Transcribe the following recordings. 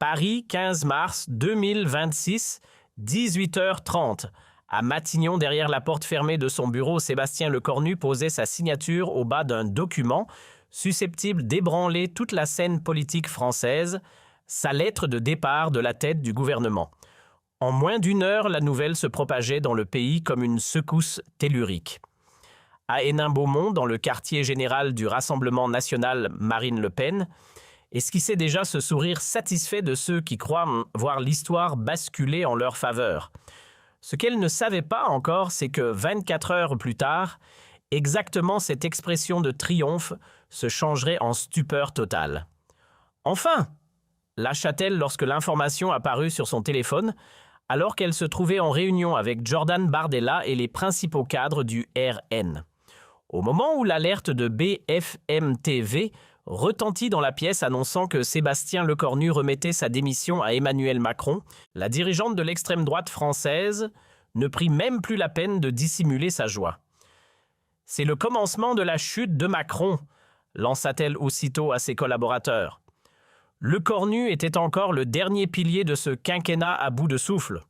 Paris, 15 mars 2026, 18h30. À Matignon, derrière la porte fermée de son bureau, Sébastien Lecornu posait sa signature au bas d'un document susceptible d'ébranler toute la scène politique française, sa lettre de départ de la tête du gouvernement. En moins d'une heure, la nouvelle se propageait dans le pays comme une secousse tellurique. À Hénin-Beaumont, dans le quartier général du Rassemblement national Marine Le Pen, esquissait déjà ce sourire satisfait de ceux qui croient voir l'histoire basculer en leur faveur. Ce qu'elle ne savait pas encore, c'est que 24 heures plus tard, exactement cette expression de triomphe se changerait en stupeur totale. « Enfin !» lâcha-t-elle lorsque l'information apparut sur son téléphone, alors qu'elle se trouvait en réunion avec Jordan Bardella et les principaux cadres du RN. Au moment où l'alerte de BFM TV retentit dans la pièce annonçant que Sébastien Lecornu remettait sa démission à Emmanuel Macron, la dirigeante de l'extrême droite française ne prit même plus la peine de dissimuler sa joie. « C'est le commencement de la chute de Macron », lança-t-elle aussitôt à ses collaborateurs. Lecornu était encore le dernier pilier de ce quinquennat à bout de souffle.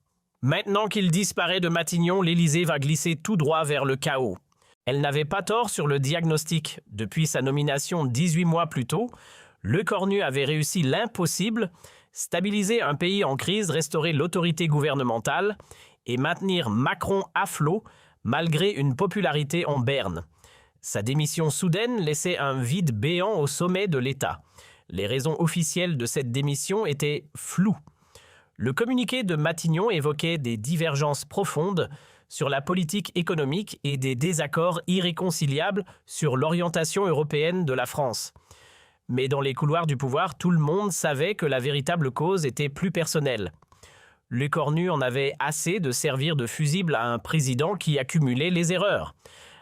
Maintenant qu'il disparaît de Matignon, l'Élysée va glisser tout droit vers le chaos. Elle n'avait pas tort sur le diagnostic. Depuis sa nomination 18 mois plus tôt, Lecornu avait réussi l'impossible, stabiliser un pays en crise, restaurer l'autorité gouvernementale et maintenir Macron à flot malgré une popularité en berne. Sa démission soudaine laissait un vide béant au sommet de l'État. Les raisons officielles de cette démission étaient floues. Le communiqué de Matignon évoquait des divergences profondes sur la politique économique et des désaccords irréconciliables sur l'orientation européenne de la France. Mais dans les couloirs du pouvoir, tout le monde savait que la véritable cause était plus personnelle. Lecornu en avait assez de servir de fusible à un président qui accumulait les erreurs.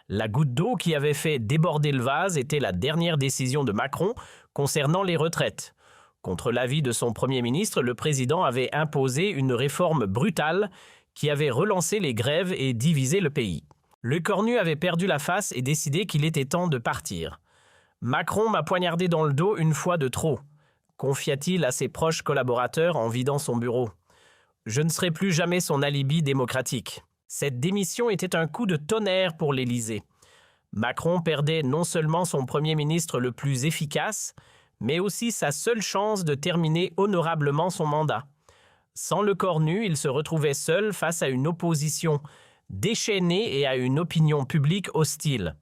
La goutte d'eau qui avait fait déborder le vase était la dernière décision de Macron concernant les retraites. Contre l'avis de son Premier ministre, le président avait imposé une réforme brutale qui avait relancé les grèves et divisé le pays. Lecornu avait perdu la face et décidé qu'il était temps de partir. « Macron m'a poignardé dans le dos une fois de trop », confia-t-il à ses proches collaborateurs en vidant son bureau. « Je ne serai plus jamais son alibi démocratique. » Cette démission était un coup de tonnerre pour l'Élysée. Macron perdait non seulement son Premier ministre le plus efficace, mais aussi sa seule chance de terminer honorablement son mandat. Sans Lecornu, il se retrouvait seul face à une opposition déchaînée et à une opinion publique hostile.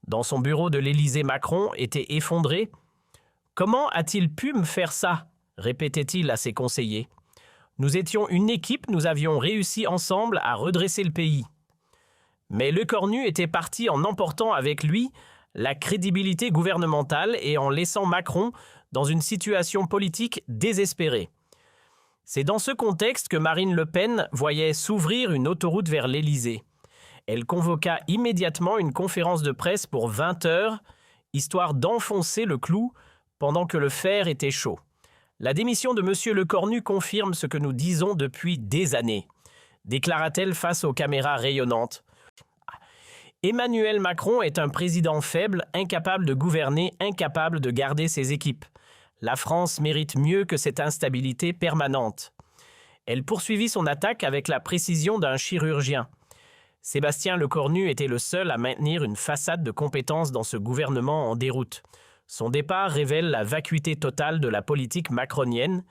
Dans son bureau de l'Élysée, Macron était effondré. « Comment a-t-il pu me faire ça ?» répétait-il à ses conseillers. « Nous étions une équipe, nous avions réussi ensemble à redresser le pays. » Mais Lecornu était parti en emportant avec lui la crédibilité gouvernementale et en laissant Macron dans une situation politique désespérée. C'est dans ce contexte que Marine Le Pen voyait s'ouvrir une autoroute vers l'Élysée. Elle convoqua immédiatement une conférence de presse pour 20 heures, histoire d'enfoncer le clou pendant que le fer était chaud. La démission de M. Lecornu confirme ce que nous disons depuis des années, déclara-t-elle face aux caméras rayonnantes. Emmanuel Macron est un président faible, incapable de gouverner, incapable de garder ses équipes. La France mérite mieux que cette instabilité permanente. Elle poursuivit son attaque avec la précision d'un chirurgien. Sébastien Lecornu était le seul à maintenir une façade de compétence dans ce gouvernement en déroute. Son départ révèle la vacuité totale de la politique macronienne.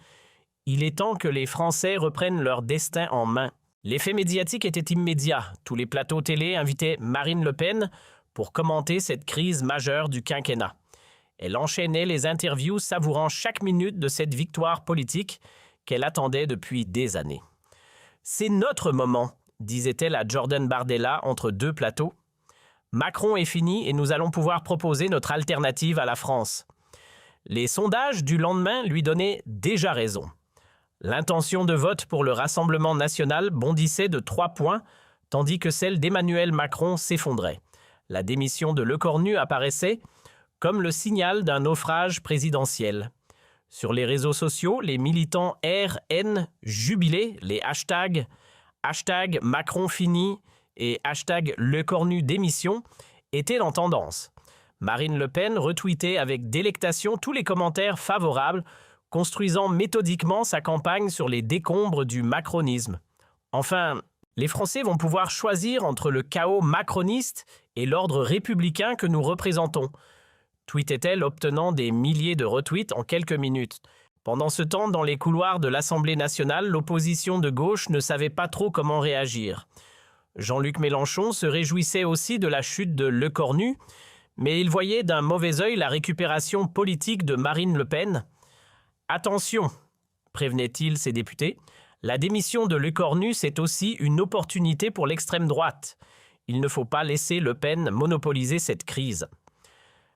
Il est temps que les Français reprennent leur destin en main. L'effet médiatique était immédiat. Tous les plateaux télé invitaient Marine Le Pen pour commenter cette crise majeure du quinquennat. Elle enchaînait les interviews, savourant chaque minute de cette victoire politique qu'elle attendait depuis des années. « C'est notre moment », disait-elle à Jordan Bardella entre deux plateaux. « Macron est fini et nous allons pouvoir proposer notre alternative à la France. » Les sondages du lendemain lui donnaient déjà raison. L'intention de vote pour le Rassemblement national bondissait de 3 points, tandis que celle d'Emmanuel Macron s'effondrait. La démission de Lecornu apparaissait comme le signal d'un naufrage présidentiel. Sur les réseaux sociaux, les militants RN jubilaient, les hashtags Macron fini et Lecornu démission étaient en tendance. Marine Le Pen retweetait avec délectation tous les commentaires favorables, construisant méthodiquement sa campagne sur les décombres du macronisme. Enfin, les Français vont pouvoir choisir entre le chaos macroniste et l'ordre républicain que nous représentons, tweetait-elle, obtenant des milliers de retweets en quelques minutes. Pendant ce temps, dans les couloirs de l'Assemblée nationale, l'opposition de gauche ne savait pas trop comment réagir. Jean-Luc Mélenchon se réjouissait aussi de la chute de Lecornu, mais il voyait d'un mauvais œil la récupération politique de Marine Le Pen. « Attention », prévenait-il ses députés, « la démission de Lecornu, c'est aussi une opportunité pour l'extrême droite. Il ne faut pas laisser Le Pen monopoliser cette crise. »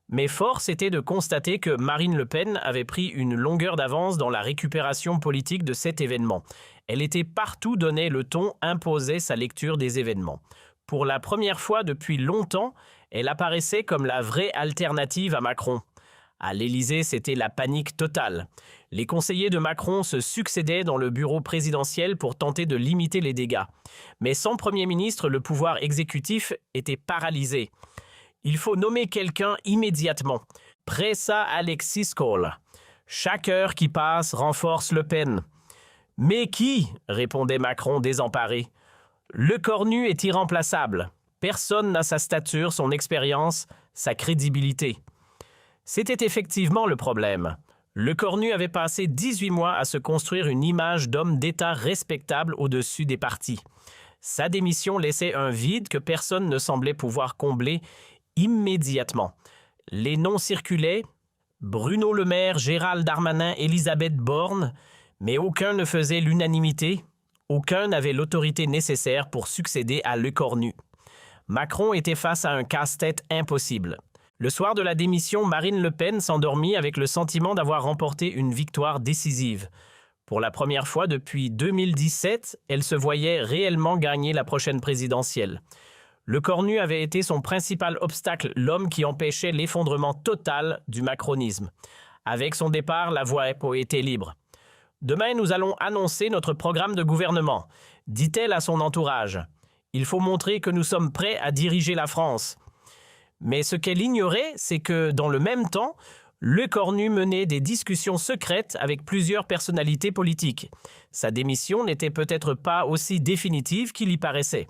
Mais force était de constater que Marine Le Pen avait pris une longueur d'avance dans la récupération politique de cet événement. Elle était partout donné le ton, imposait sa lecture des événements. Pour la première fois depuis longtemps, elle apparaissait comme la vraie alternative à Macron. À l'Élysée, c'était la panique totale. Les conseillers de Macron se succédaient dans le bureau présidentiel pour tenter de limiter les dégâts. Mais sans Premier ministre, le pouvoir exécutif était paralysé. Il faut nommer quelqu'un immédiatement. Pressa Alexis Cole. Chaque heure qui passe renforce Le Pen. Mais qui ? Répondait Macron désemparé. Lecornu est irremplaçable. Personne n'a sa stature, son expérience, sa crédibilité. C'était effectivement le problème. Lecornu avait passé 18 mois à se construire une image d'homme d'État respectable au-dessus des partis. Sa démission laissait un vide que personne ne semblait pouvoir combler immédiatement. Les noms circulaient, Bruno Le Maire, Gérald Darmanin, Elisabeth Borne, mais aucun ne faisait l'unanimité, aucun n'avait l'autorité nécessaire pour succéder à Lecornu. Macron était face à un casse-tête impossible. Le soir de la démission, Marine Le Pen s'endormit avec le sentiment d'avoir remporté une victoire décisive. Pour la première fois depuis 2017, elle se voyait réellement gagner la prochaine présidentielle. Lecornu avait été son principal obstacle, l'homme qui empêchait l'effondrement total du macronisme. Avec son départ, la voie était libre. « Demain, nous allons annoncer notre programme de gouvernement », dit-elle à son entourage. « Il faut montrer que nous sommes prêts à diriger la France. » Mais ce qu'elle ignorait, c'est que, dans le même temps, Lecornu menait des discussions secrètes avec plusieurs personnalités politiques. Sa démission n'était peut-être pas aussi définitive qu'il y paraissait.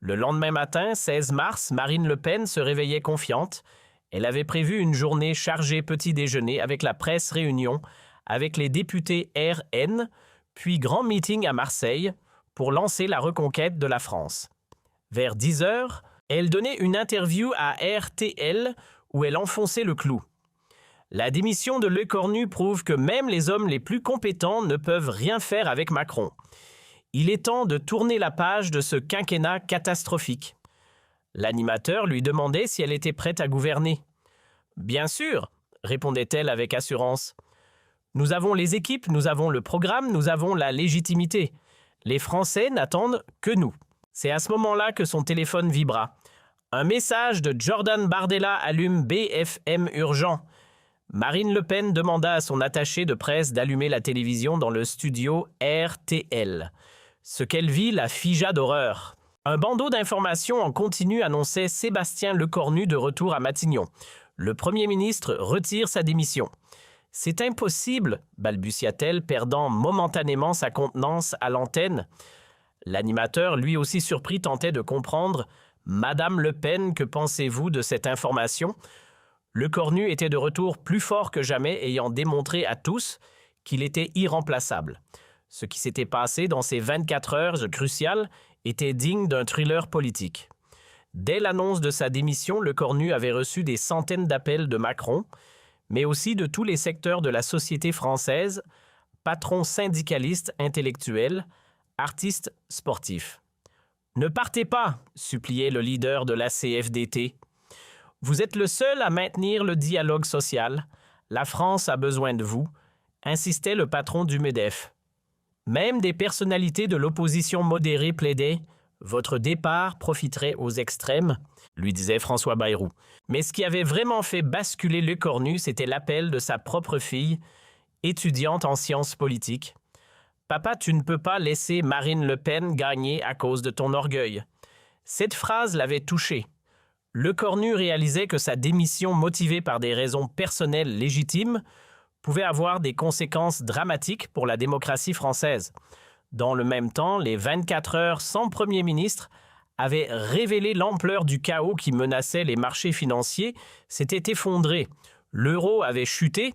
Le lendemain matin, 16 mars, Marine Le Pen se réveillait confiante. Elle avait prévu une journée chargée petit déjeuner avec la presse réunion, avec les députés RN, puis grand meeting à Marseille pour lancer la reconquête de la France. Vers 10 heures, elle donnait une interview à RTL où elle enfonçait le clou. La démission de Lecornu prouve que même les hommes les plus compétents ne peuvent rien faire avec Macron. Il est temps de tourner la page de ce quinquennat catastrophique. L'animateur lui demandait si elle était prête à gouverner. « Bien sûr », répondait-elle avec assurance. « Nous avons les équipes, nous avons le programme, nous avons la légitimité. Les Français n'attendent que nous. » C'est à ce moment-là que son téléphone vibra. Un message de Jordan Bardella allume BFM urgent. Marine Le Pen demanda à son attaché de presse d'allumer la télévision dans le studio RTL. Ce qu'elle vit la figea d'horreur. Un bandeau d'informations en continu annonçait Sébastien Lecornu de retour à Matignon. Le Premier ministre retire sa démission. « C'est impossible », balbutia-t-elle, perdant momentanément sa contenance à l'antenne. L'animateur, lui aussi surpris, tentait de comprendre. « Madame Le Pen, que pensez-vous de cette information ?» Lecornu était de retour plus fort que jamais, ayant démontré à tous qu'il était irremplaçable. Ce qui s'était passé dans ces 24 heures cruciales était digne d'un thriller politique. Dès l'annonce de sa démission, Lecornu avait reçu des centaines d'appels de Macron, mais aussi de tous les secteurs de la société française, patrons syndicalistes, intellectuels, artistes sportifs. « Ne partez pas !» suppliait le leader de la CFDT. « Vous êtes le seul à maintenir le dialogue social. La France a besoin de vous », insistait le patron du MEDEF. Même des personnalités de l'opposition modérée plaidaient « Votre départ profiterait aux extrêmes », lui disait François Bayrou. Mais ce qui avait vraiment fait basculer Lecornu, c'était l'appel de sa propre fille, étudiante en sciences politiques. « Papa, tu ne peux pas laisser Marine Le Pen gagner à cause de ton orgueil. » Cette phrase l'avait touché. Lecornu réalisait que sa démission motivée par des raisons personnelles légitimes pouvait avoir des conséquences dramatiques pour la démocratie française. Dans le même temps, les 24 heures sans Premier ministre avaient révélé l'ampleur du chaos qui menaçait les marchés financiers, s'était effondré, l'euro avait chuté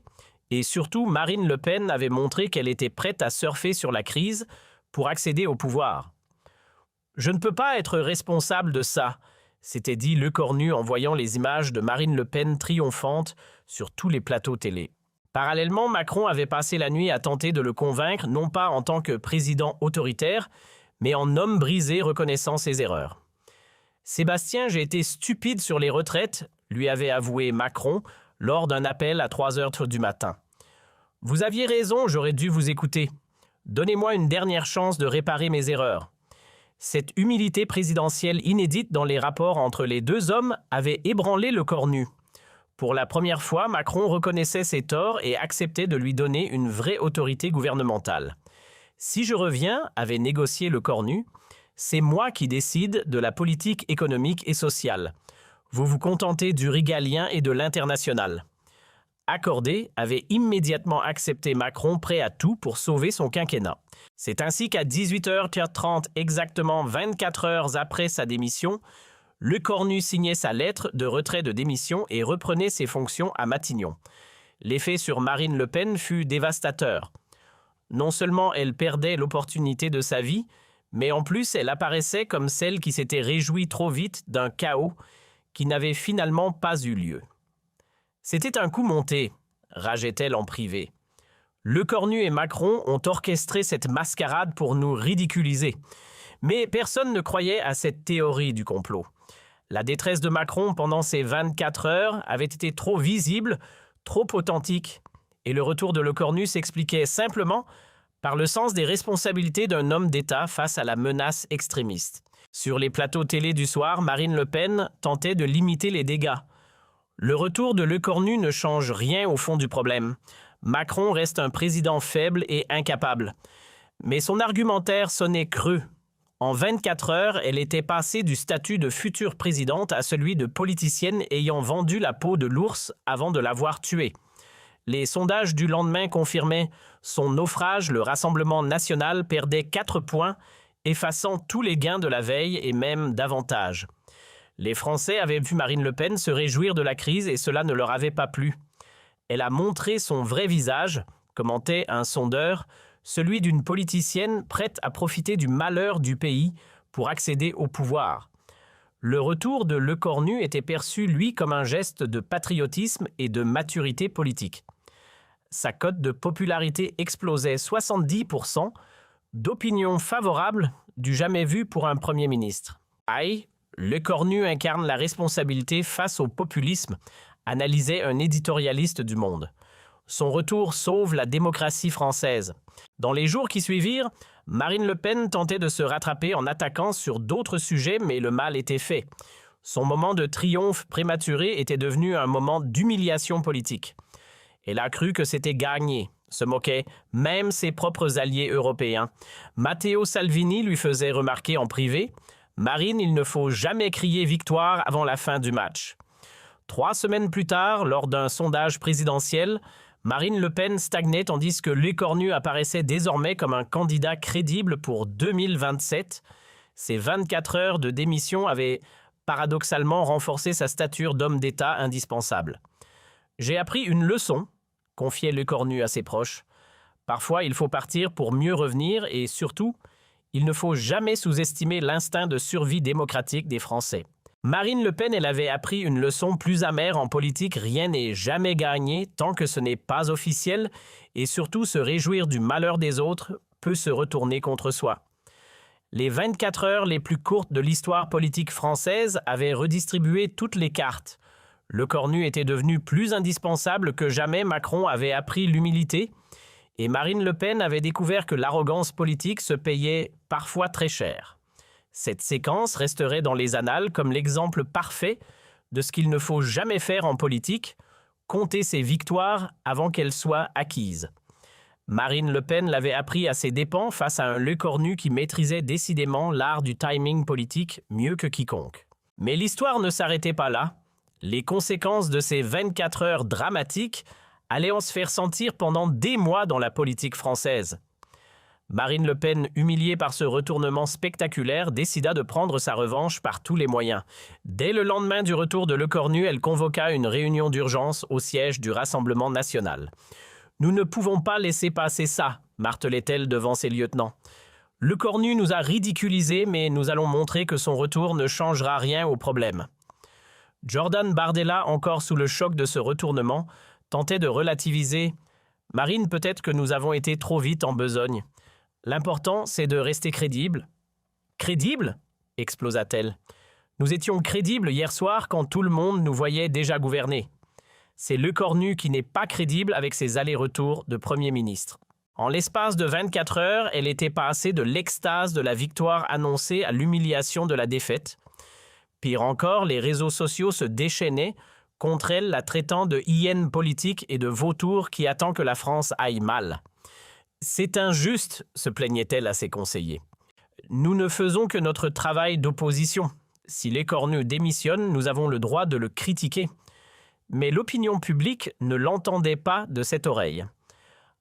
et surtout Marine Le Pen avait montré qu'elle était prête à surfer sur la crise pour accéder au pouvoir. « Je ne peux pas être responsable de ça », s'était dit Lecornu en voyant les images de Marine Le Pen triomphante sur tous les plateaux télé. Parallèlement, Macron avait passé la nuit à tenter de le convaincre, non pas en tant que président autoritaire, mais en homme brisé reconnaissant ses erreurs. « Sébastien, j'ai été stupide sur les retraites », lui avait avoué Macron lors d'un appel à 3 heures du matin. « Vous aviez raison, j'aurais dû vous écouter. Donnez-moi une dernière chance de réparer mes erreurs. » Cette humilité présidentielle inédite dans les rapports entre les deux hommes avait ébranlé Lecornu. Pour la première fois, Macron reconnaissait ses torts et acceptait de lui donner une vraie autorité gouvernementale. « Si je reviens », avait négocié Lecornu, « c'est moi qui décide de la politique économique et sociale. Vous vous contentez du régalien et de l'international. » Accordé avait immédiatement accepté Macron prêt à tout pour sauver son quinquennat. C'est ainsi qu'à 18h30, exactement 24 heures après sa démission, Lecornu signait sa lettre de retrait de démission et reprenait ses fonctions à Matignon. L'effet sur Marine Le Pen fut dévastateur. Non seulement elle perdait l'opportunité de sa vie, mais en plus elle apparaissait comme celle qui s'était réjouie trop vite d'un chaos qui n'avait finalement pas eu lieu. C'était un coup monté, rageait-elle en privé. Lecornu et Macron ont orchestré cette mascarade pour nous ridiculiser. Mais personne ne croyait à cette théorie du complot. La détresse de Macron pendant ces 24 heures avait été trop visible, trop authentique, et le retour de Lecornu s'expliquait simplement par le sens des responsabilités d'un homme d'État face à la menace extrémiste. Sur les plateaux télé du soir, Marine Le Pen tentait de limiter les dégâts. Le retour de Lecornu ne change rien au fond du problème. Macron reste un président faible et incapable. Mais son argumentaire sonnait creux. En 24 heures, elle était passée du statut de future présidente à celui de politicienne ayant vendu la peau de l'ours avant de l'avoir tué. Les sondages du lendemain confirmaient son naufrage, le Rassemblement national perdait 4 points, effaçant tous les gains de la veille et même davantage. Les Français avaient vu Marine Le Pen se réjouir de la crise et cela ne leur avait pas plu. Elle a montré son vrai visage, commentait un sondeur, celui d'une politicienne prête à profiter du malheur du pays pour accéder au pouvoir. Le retour de Lecornu était perçu, lui, comme un geste de patriotisme et de maturité politique. Sa cote de popularité explosait 70%, d'opinion favorable du jamais vu pour un Premier ministre. Aïe, Lecornu incarne la responsabilité face au populisme, analysait un éditorialiste du Monde. Son retour sauve la démocratie française. Dans les jours qui suivirent, Marine Le Pen tentait de se rattraper en attaquant sur d'autres sujets, mais le mal était fait. Son moment de triomphe prématuré était devenu un moment d'humiliation politique. Elle a cru que c'était gagné, se moquaient même ses propres alliés européens. Matteo Salvini lui faisait remarquer en privé « Marine, il ne faut jamais crier victoire avant la fin du match ». 3 semaines plus tard, lors d'un sondage présidentiel, Marine Le Pen stagnait tandis que Lecornu apparaissait désormais comme un candidat crédible pour 2027. Ces 24 heures de démission avaient paradoxalement renforcé sa stature d'homme d'État indispensable. « J'ai appris une leçon », confiait Lecornu à ses proches. « Parfois, il faut partir pour mieux revenir et surtout, il ne faut jamais sous-estimer l'instinct de survie démocratique des Français. » Marine Le Pen, elle avait appris une leçon plus amère en politique, rien n'est jamais gagné tant que ce n'est pas officiel et surtout se réjouir du malheur des autres peut se retourner contre soi. Les 24 heures les plus courtes de l'histoire politique française avaient redistribué toutes les cartes. Lecornu était devenu plus indispensable que jamais, Macron avait appris l'humilité et Marine Le Pen avait découvert que l'arrogance politique se payait parfois très cher. Cette séquence resterait dans les annales comme l'exemple parfait de ce qu'il ne faut jamais faire en politique, compter ses victoires avant qu'elles soient acquises. Marine Le Pen l'avait appris à ses dépens face à un Lecornu qui maîtrisait décidément l'art du timing politique mieux que quiconque. Mais l'histoire ne s'arrêtait pas là. Les conséquences de ces 24 heures dramatiques allait en se faire sentir pendant des mois dans la politique française. Marine Le Pen, humiliée par ce retournement spectaculaire, décida de prendre sa revanche par tous les moyens. Dès le lendemain du retour de Lecornu, elle convoqua une réunion d'urgence au siège du Rassemblement national. « Nous ne pouvons pas laisser passer ça », martelait-elle devant ses lieutenants. « Lecornu nous a ridiculisés, mais nous allons montrer que son retour ne changera rien au problème. » Jordan Bardella, encore sous le choc de ce retournement, tentait de relativiser. « Marine, peut-être que nous avons été trop vite en besogne. L'important, c'est de rester crédible. »« Crédible » explosa-t-elle. « Nous étions crédibles hier soir quand tout le monde nous voyait déjà gouverner. C'est Lecornu qui n'est pas crédible avec ses allers-retours de Premier ministre. » En l'espace de 24 heures, elle était passée de l'extase de la victoire annoncée à l'humiliation de la défaite. Pire encore, les réseaux sociaux se déchaînaient contre elle, la traitant de hyène politique et de vautour qui attend que la France aille mal. « C'est injuste », se plaignait-elle à ses conseillers. « Nous ne faisons que notre travail d'opposition. Si Lecornu démissionne, nous avons le droit de le critiquer. » Mais l'opinion publique ne l'entendait pas de cette oreille.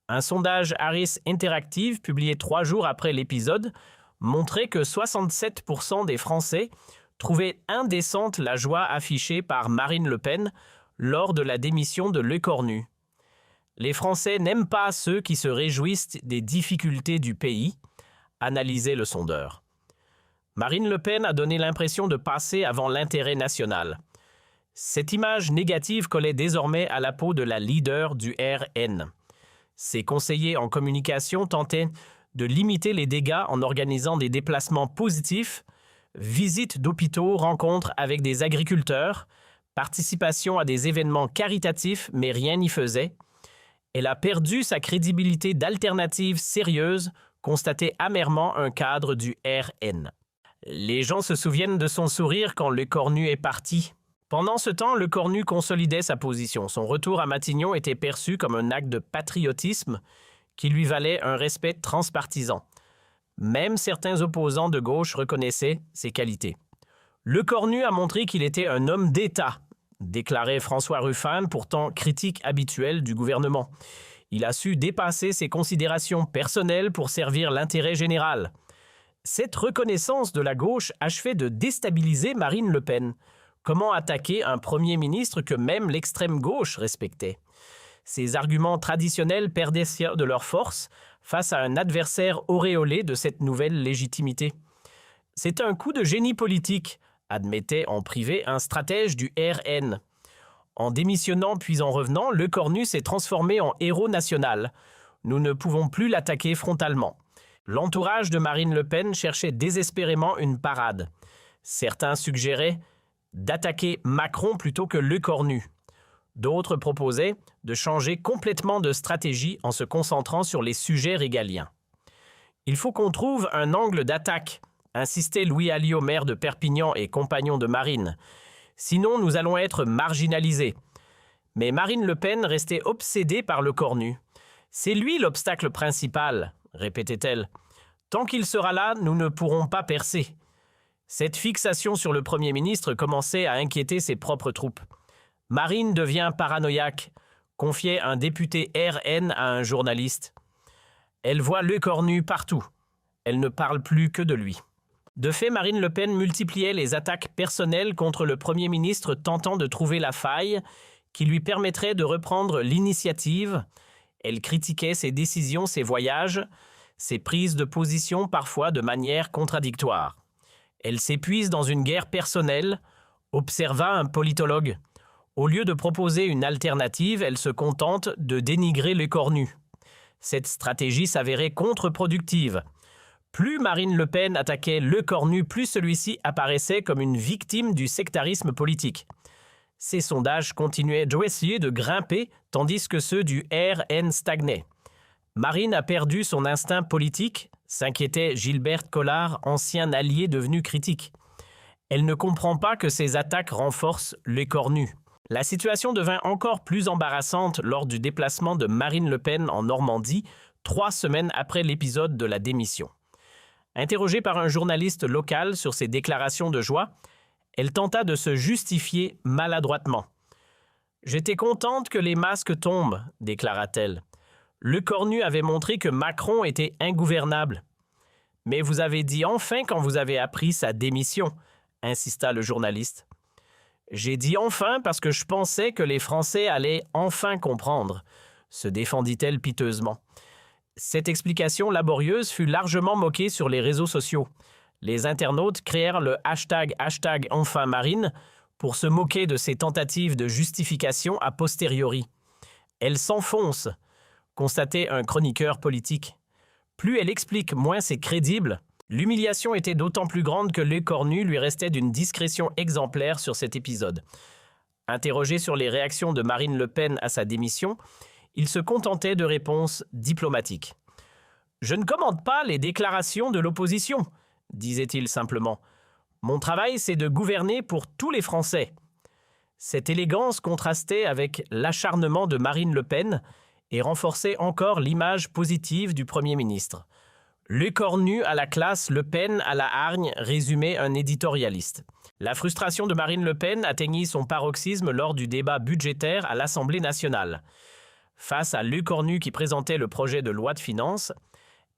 Un sondage Harris Interactive, publié 3 jours après l'épisode, montrait que 67% des Français trouvaient indécente la joie affichée par Marine Le Pen lors de la démission de Lecornu. Les Français n'aiment pas ceux qui se réjouissent des difficultés du pays, analysait le sondeur. Marine Le Pen a donné l'impression de passer avant l'intérêt national. Cette image négative collait désormais à la peau de la leader du RN. Ses conseillers en communication tentaient de limiter les dégâts en organisant des déplacements positifs, visites d'hôpitaux, rencontres avec des agriculteurs, participation à des événements caritatifs, mais rien n'y faisait. Elle a perdu sa crédibilité d'alternative sérieuse, constatait amèrement un cadre du RN. Les gens se souviennent de son sourire quand Lecornu est parti. Pendant ce temps, Lecornu consolidait sa position. Son retour à Matignon était perçu comme un acte de patriotisme qui lui valait un respect transpartisan. Même certains opposants de gauche reconnaissaient ses qualités. Lecornu a montré qu'il était un homme d'État, déclarait François Ruffin, pourtant critique habituel du gouvernement. Il a su dépasser ses considérations personnelles pour servir l'intérêt général. Cette reconnaissance de la gauche achevait de déstabiliser Marine Le Pen. Comment attaquer un Premier ministre que même l'extrême gauche respectait? Ces arguments traditionnels perdaient de leur force face à un adversaire auréolé de cette nouvelle légitimité. C'est un coup de génie politique, admettait en privé un stratège du RN. En démissionnant puis en revenant, Lecornu s'est transformé en héros national. Nous ne pouvons plus l'attaquer frontalement. L'entourage de Marine Le Pen cherchait désespérément une parade. Certains suggéraient d'attaquer Macron plutôt que Lecornu. D'autres proposaient de changer complètement de stratégie en se concentrant sur les sujets régaliens. « Il faut qu'on trouve un angle d'attaque », insistait Louis Alliot, maire de Perpignan et compagnon de Marine. « Sinon, nous allons être marginalisés. » Mais Marine Le Pen restait obsédée par Lecornu. « C'est lui l'obstacle principal », répétait-elle. « Tant qu'il sera là, nous ne pourrons pas percer. » Cette fixation sur le Premier ministre commençait à inquiéter ses propres troupes. Marine devient paranoïaque, confiait un député RN à un journaliste. Elle voit Lecornu partout. Elle ne parle plus que de lui. De fait, Marine Le Pen multipliait les attaques personnelles contre le Premier ministre, tentant de trouver la faille qui lui permettrait de reprendre l'initiative. Elle critiquait ses décisions, ses voyages, ses prises de position parfois de manière contradictoire. Elle s'épuise dans une guerre personnelle, observa un politologue. Au lieu de proposer une alternative, elle se contente de dénigrer Lecornu. Cette stratégie s'avérait contre-productive. Plus Marine Le Pen attaquait Lecornu, plus celui-ci apparaissait comme une victime du sectarisme politique. Ces sondages continuaient d'essayer de grimper, tandis que ceux du RN stagnaient. Marine a perdu son instinct politique, s'inquiétait Gilberte Collard, ancien allié devenu critique. Elle ne comprend pas que ces attaques renforcent Lecornu. La situation devint encore plus embarrassante lors du déplacement de Marine Le Pen en Normandie, 3 semaines après l'épisode de la démission. Interrogée par un journaliste local sur ses déclarations de joie, elle tenta de se justifier maladroitement. J'étais contente que les masques tombent, déclara-t-elle. Le Cornu avait montré que Macron était ingouvernable. Mais vous avez dit enfin quand vous avez appris sa démission, insista le journaliste. J'ai dit enfin parce que je pensais que les Français allaient enfin comprendre, se défendit-elle piteusement. Cette explication laborieuse fut largement moquée sur les réseaux sociaux. Les internautes créèrent le hashtag enfin Marine pour se moquer de ses tentatives de justification a posteriori. Elle s'enfonce, constatait un chroniqueur politique. Plus elle explique, moins c'est crédible. L'humiliation était d'autant plus grande que Le Cornu lui restait d'une discrétion exemplaire sur cet épisode. Interrogé sur les réactions de Marine Le Pen à sa démission, il se contentait de réponses diplomatiques. « Je ne commente pas les déclarations de l'opposition », disait-il simplement. « Mon travail, c'est de gouverner pour tous les Français. » Cette élégance contrastait avec l'acharnement de Marine Le Pen et renforçait encore l'image positive du Premier ministre. Le Cornu à la classe, Le Pen à la hargne, résumait un éditorialiste. La frustration de Marine Le Pen atteignit son paroxysme lors du débat budgétaire à l'Assemblée nationale. Face à Le Cornu qui présentait le projet de loi de finances,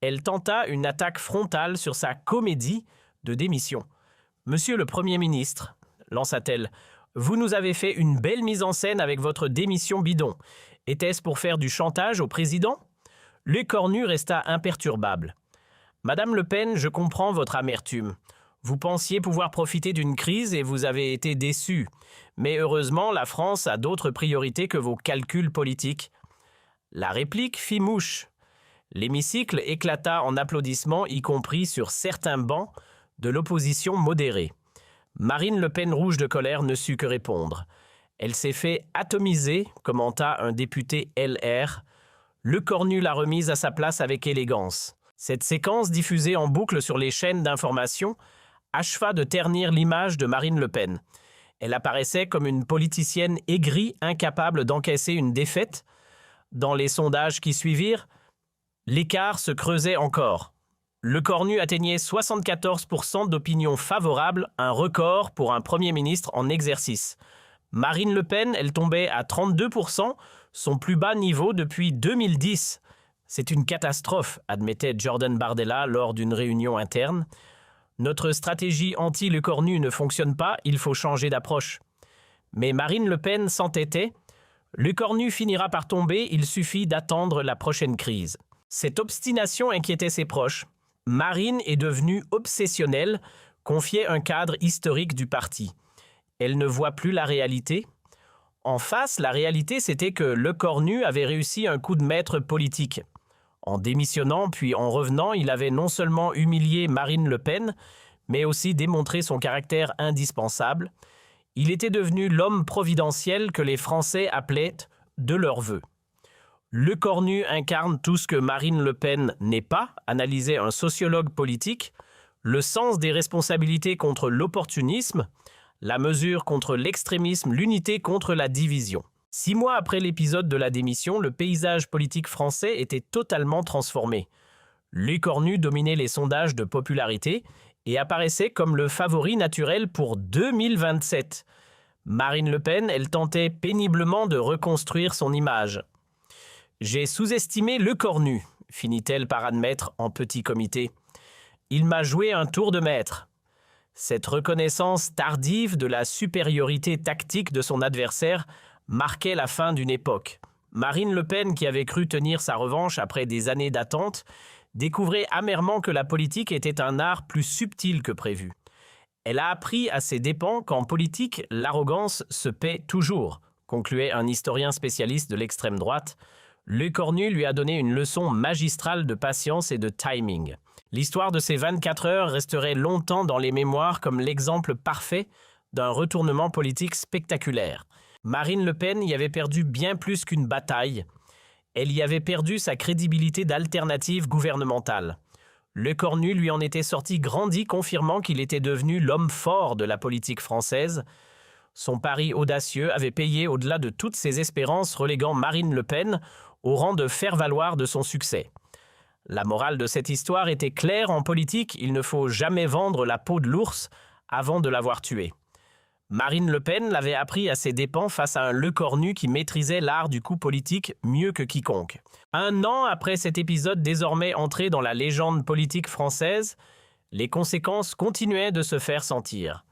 elle tenta une attaque frontale sur sa comédie de démission. « Monsieur le Premier ministre, lança-t-elle, vous nous avez fait une belle mise en scène avec votre démission bidon. Était-ce pour faire du chantage au président ?» Le Cornu resta imperturbable. « Madame Le Pen, je comprends votre amertume. Vous pensiez pouvoir profiter d'une crise et vous avez été déçue. Mais heureusement, la France a d'autres priorités que vos calculs politiques. » La réplique fit mouche. L'hémicycle éclata en applaudissements, y compris sur certains bancs de l'opposition modérée. Marine Le Pen, rouge de colère, ne sut que répondre. Elle s'est fait atomiser, commenta un député LR. Le Cornu l'a remise à sa place avec élégance. Cette séquence, diffusée en boucle sur les chaînes d'information, acheva de ternir l'image de Marine Le Pen. Elle apparaissait comme une politicienne aigrie, incapable d'encaisser une défaite. Dans les sondages qui suivirent, l'écart se creusait encore. Le Cornu atteignait 74% d'opinion favorable, un record pour un Premier ministre en exercice. Marine Le Pen, elle tombait à 32%, son plus bas niveau depuis 2010. C'est une catastrophe, admettait Jordan Bardella lors d'une réunion interne. Notre stratégie anti-Le Cornu ne fonctionne pas, il faut changer d'approche. Mais Marine Le Pen s'entêtait. Le Cornu finira par tomber, il suffit d'attendre la prochaine crise. Cette obstination inquiétait ses proches. Marine est devenue obsessionnelle, confiait un cadre historique du parti. Elle ne voit plus la réalité. En face, la réalité, c'était que Le Cornu avait réussi un coup de maître politique. En démissionnant puis en revenant, il avait non seulement humilié Marine Le Pen, mais aussi démontré son caractère indispensable. Il était devenu l'homme providentiel que les Français appelaient de leur vœu. Le Cornu incarne tout ce que Marine Le Pen n'est pas, analysait un sociologue politique, le sens des responsabilités contre l'opportunisme, la mesure contre l'extrémisme, l'unité contre la division. 6 mois après l'épisode de la démission, le paysage politique français était totalement transformé. Le Cornu dominait les sondages de popularité et apparaissait comme le favori naturel pour 2027. Marine Le Pen, elle tentait péniblement de reconstruire son image. « J'ai sous-estimé Le Cornu », finit-elle par admettre en petit comité. « Il m'a joué un tour de maître. » Cette reconnaissance tardive de la supériorité tactique de son adversaire marquait la fin d'une époque. Marine Le Pen, qui avait cru tenir sa revanche après des années d'attente, découvrait amèrement que la politique était un art plus subtil que prévu. Elle a appris à ses dépens qu'en politique, l'arrogance se paie toujours, concluait un historien spécialiste de l'extrême droite. Le Cornu lui a donné une leçon magistrale de patience et de timing. L'histoire de ces 24 heures resterait longtemps dans les mémoires comme l'exemple parfait d'un retournement politique spectaculaire. Marine Le Pen y avait perdu bien plus qu'une bataille. Elle y avait perdu sa crédibilité d'alternative gouvernementale. Le Cornu lui en était sorti grandi, confirmant qu'il était devenu l'homme fort de la politique française. Son pari audacieux avait payé au-delà de toutes ses espérances, reléguant Marine Le Pen au rang de faire-valoir de son succès. La morale de cette histoire était claire en politique, il ne faut jamais vendre la peau de l'ours avant de l'avoir tué. Marine Le Pen l'avait appris à ses dépens face à un Lecornu qui maîtrisait l'art du coup politique mieux que quiconque. Un an après cet épisode désormais entré dans la légende politique française, les conséquences continuaient de se faire sentir.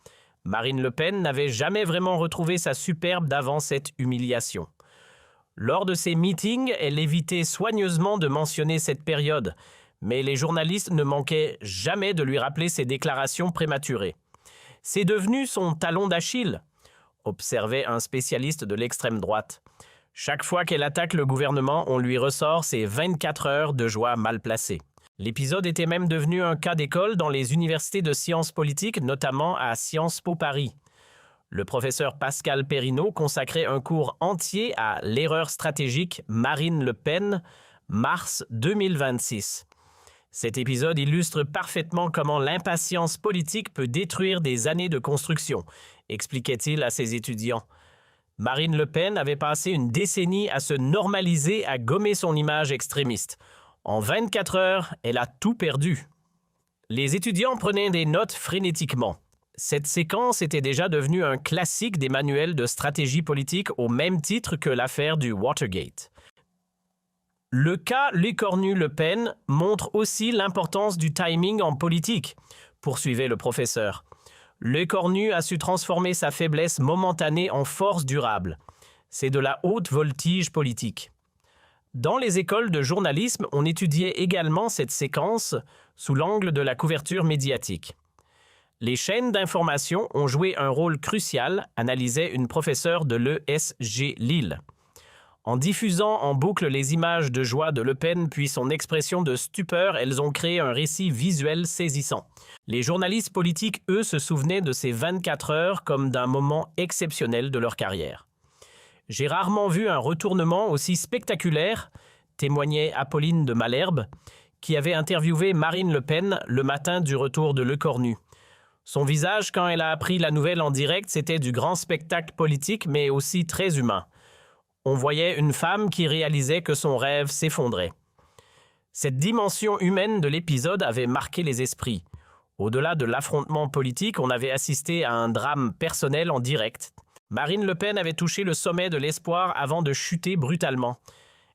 Marine Le Pen n'avait jamais vraiment retrouvé sa superbe d'avant cette humiliation. Lors de ses meetings, elle évitait soigneusement de mentionner cette période, mais les journalistes ne manquaient jamais de lui rappeler ses déclarations prématurées. C'est devenu son talon d'Achille, observait un spécialiste de l'extrême droite. Chaque fois qu'elle attaque le gouvernement, on lui ressort ses 24 heures de joie mal placées. L'épisode était même devenu un cas d'école dans les universités de sciences politiques, notamment à Sciences Po Paris. Le professeur Pascal Perrineau consacrait un cours entier à l'erreur stratégique Marine Le Pen, mars 2026. Cet épisode illustre parfaitement comment l'impatience politique peut détruire des années de construction, expliquait-il à ses étudiants. Marine Le Pen avait passé une décennie à se normaliser, à gommer son image extrémiste. En 24 heures, elle a tout perdu. Les étudiants prenaient des notes frénétiquement. Cette séquence était déjà devenue un classique des manuels de stratégie politique au même titre que l'affaire du Watergate. Le cas Lecornu-Le Pen montre aussi l'importance du timing en politique, poursuivait le professeur. Lecornu a su transformer sa faiblesse momentanée en force durable. C'est de la haute voltige politique. Dans les écoles de journalisme, on étudiait également cette séquence sous l'angle de la couverture médiatique. Les chaînes d'information ont joué un rôle crucial, analysait une professeure de l'ESG Lille. En diffusant en boucle les images de joie de Le Pen puis son expression de stupeur, elles ont créé un récit visuel saisissant. Les journalistes politiques, eux, se souvenaient de ces 24 heures comme d'un moment exceptionnel de leur carrière. « J'ai rarement vu un retournement aussi spectaculaire », témoignait Apolline de Malherbe, qui avait interviewé Marine Le Pen le matin du retour de Lecornu. Son visage, quand elle a appris la nouvelle en direct, c'était du grand spectacle politique, mais aussi très humain. On voyait une femme qui réalisait que son rêve s'effondrait. Cette dimension humaine de l'épisode avait marqué les esprits. Au-delà de l'affrontement politique, on avait assisté à un drame personnel en direct. Marine Le Pen avait touché le sommet de l'espoir avant de chuter brutalement.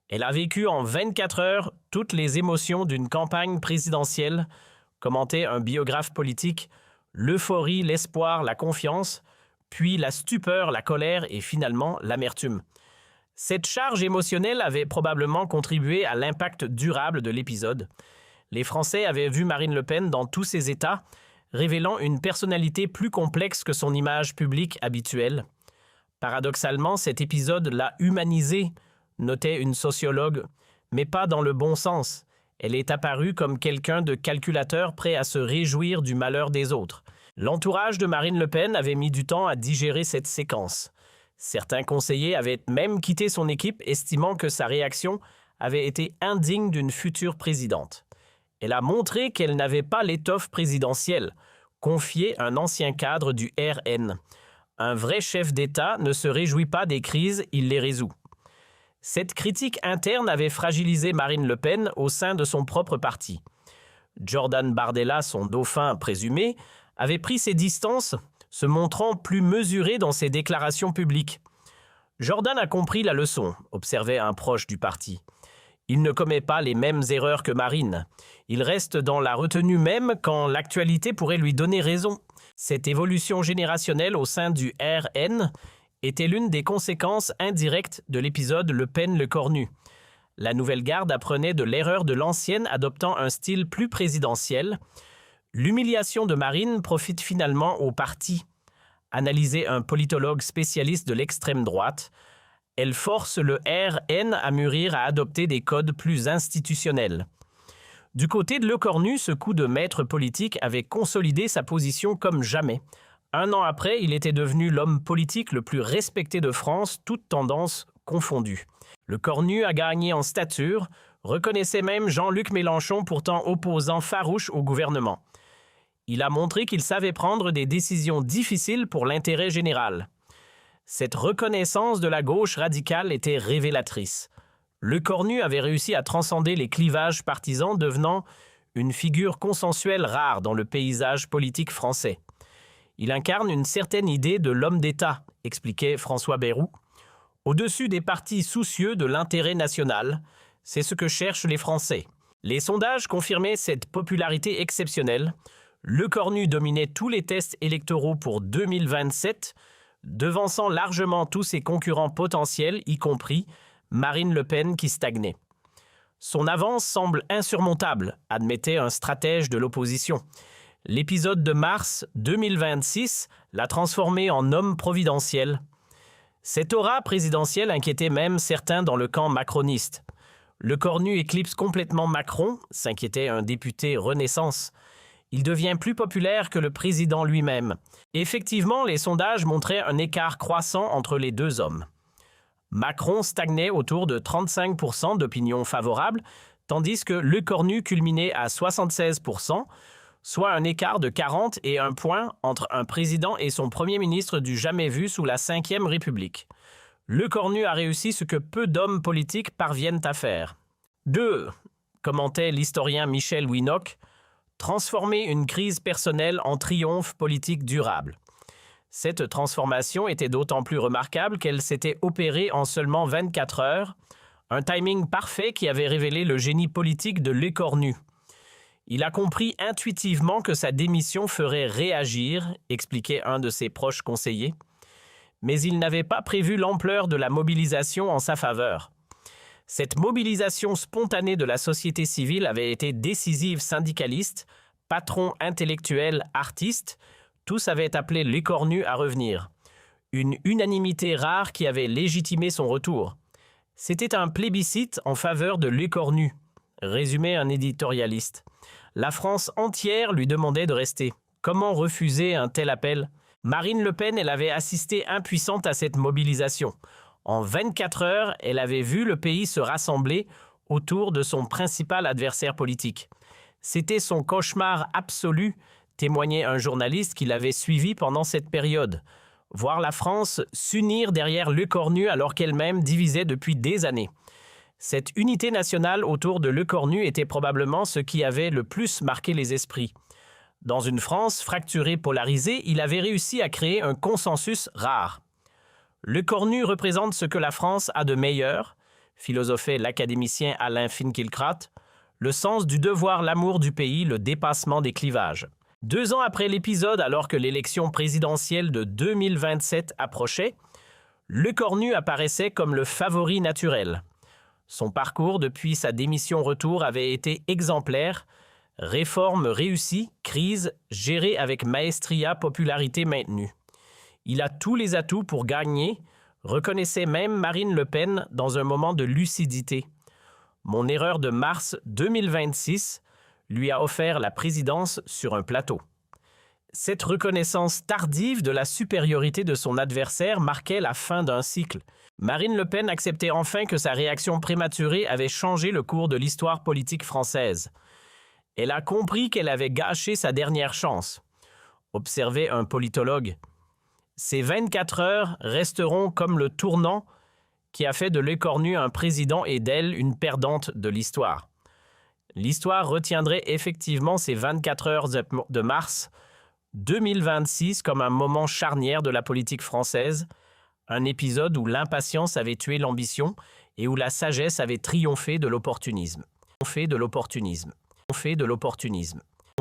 Elle a vécu en 24 heures toutes les émotions d'une campagne présidentielle, commentait un biographe politique, l'euphorie, l'espoir, la confiance, puis la stupeur, la colère et finalement l'amertume. Cette charge émotionnelle avait probablement contribué à l'impact durable de l'épisode. Les Français avaient vu Marine Le Pen dans tous ses états, révélant une personnalité plus complexe que son image publique habituelle. Paradoxalement, cet épisode l'a humanisée, notait une sociologue, mais pas dans le bon sens. Elle est apparue comme quelqu'un de calculateur prêt à se réjouir du malheur des autres. L'entourage de Marine Le Pen avait mis du temps à digérer cette séquence. Certains conseillers avaient même quitté son équipe, estimant que sa réaction avait été indigne d'une future présidente. Elle a montré qu'elle n'avait pas l'étoffe présidentielle, confiait un ancien cadre du RN. Un vrai chef d'État ne se réjouit pas des crises, il les résout. Cette critique interne avait fragilisé Marine Le Pen au sein de son propre parti. Jordan Bardella, son dauphin présumé, avait pris ses distances, se montrant plus mesuré dans ses déclarations publiques. Jordan a compris la leçon, observait un proche du parti. Il ne commet pas les mêmes erreurs que Marine. Il reste dans la retenue même quand l'actualité pourrait lui donner raison. Cette évolution générationnelle au sein du RN était l'une des conséquences indirectes de l'épisode Le Pen-Lecornu. La nouvelle garde apprenait de l'erreur de l'ancienne adoptant un style plus présidentiel. L'humiliation de Marine profite finalement au parti. Analysait un politologue spécialiste de l'extrême droite. Elle force le RN à mûrir, à adopter des codes plus institutionnels. Du côté de Lecornu, ce coup de maître politique avait consolidé sa position comme jamais. Un an après, il était devenu l'homme politique le plus respecté de France, toutes tendances confondues. Lecornu a gagné en stature, reconnaissait même Jean-Luc Mélenchon, pourtant opposant farouche au gouvernement. Il a montré qu'il savait prendre des décisions difficiles pour l'intérêt général. Cette reconnaissance de la gauche radicale était révélatrice. Lecornu avait réussi à transcender les clivages partisans, devenant une figure consensuelle rare dans le paysage politique français. Il incarne une certaine idée de l'homme d'État, expliquait François Bayrou. Au-dessus des partis soucieux de l'intérêt national, c'est ce que cherchent les Français. Les sondages confirmaient cette popularité exceptionnelle. Lecornu dominait tous les tests électoraux pour 2027, devançant largement tous ses concurrents potentiels, y compris Marine Le Pen qui stagnait. Son avance semble insurmontable, admettait un stratège de l'opposition. L'épisode de mars 2026 l'a transformé en homme providentiel. Cette aura présidentielle inquiétait même certains dans le camp macroniste. Lecornu éclipse complètement Macron, s'inquiétait un député Renaissance. Il devient plus populaire que le président lui-même. Effectivement, les sondages montraient un écart croissant entre les deux hommes. Macron stagnait autour de 35% d'opinion favorable, tandis que Lecornu culminait à 76%, soit un écart de 41 points entre un président et son premier ministre du jamais vu sous la Ve République. Lecornu a réussi ce que peu d'hommes politiques parviennent à faire. 2. Commentait l'historien Michel Winocq, transformer une crise personnelle en triomphe politique durable. Cette transformation était d'autant plus remarquable qu'elle s'était opérée en seulement 24 heures, un timing parfait qui avait révélé le génie politique de Lecornu. Il a compris intuitivement que sa démission ferait réagir, expliquait un de ses proches conseillers, mais il n'avait pas prévu l'ampleur de la mobilisation en sa faveur. Cette mobilisation spontanée de la société civile avait été décisive. Syndicalistes, patrons intellectuels, artistes, tous avaient appelé Lecornu à revenir. Une unanimité rare qui avait légitimé son retour. C'était un plébiscite en faveur de Lecornu, résumait un éditorialiste. La France entière lui demandait de rester. Comment refuser un tel appel ? Marine Le Pen, elle avait assisté impuissante à cette mobilisation. En 24 heures, elle avait vu le pays se rassembler autour de son principal adversaire politique. C'était son cauchemar absolu, témoignait un journaliste qui l'avait suivi pendant cette période. Voir la France s'unir derrière Lecornu alors qu'elle-même divisait depuis des années. Cette unité nationale autour de Lecornu était probablement ce qui avait le plus marqué les esprits. Dans une France fracturée, polarisée, il avait réussi à créer un consensus rare. Lecornu représente ce que la France a de meilleur, philosophait l'académicien Alain Finkielkraut, le sens du devoir, l'amour du pays, le dépassement des clivages. 2 ans après l'épisode, alors que l'élection présidentielle de 2027 approchait, Lecornu apparaissait comme le favori naturel. Son parcours depuis sa démission-retour avait été exemplaire, réforme réussie, crise gérée avec maestria, popularité maintenue. Il a tous les atouts pour gagner, reconnaissait même Marine Le Pen dans un moment de lucidité. Mon erreur de mars 2026 lui a offert la présidence sur un plateau. Cette reconnaissance tardive de la supériorité de son adversaire marquait la fin d'un cycle. Marine Le Pen acceptait enfin que sa réaction prématurée avait changé le cours de l'histoire politique française. Elle a compris qu'elle avait gâché sa dernière chance, observait un politologue. Ces 24 heures resteront comme le tournant qui a fait de Lecornu un président et d'elle une perdante de l'histoire. L'histoire retiendrait effectivement ces 24 heures de mars 2026 comme un moment charnière de la politique française, un épisode où l'impatience avait tué l'ambition et où la sagesse avait triomphé de l'opportunisme.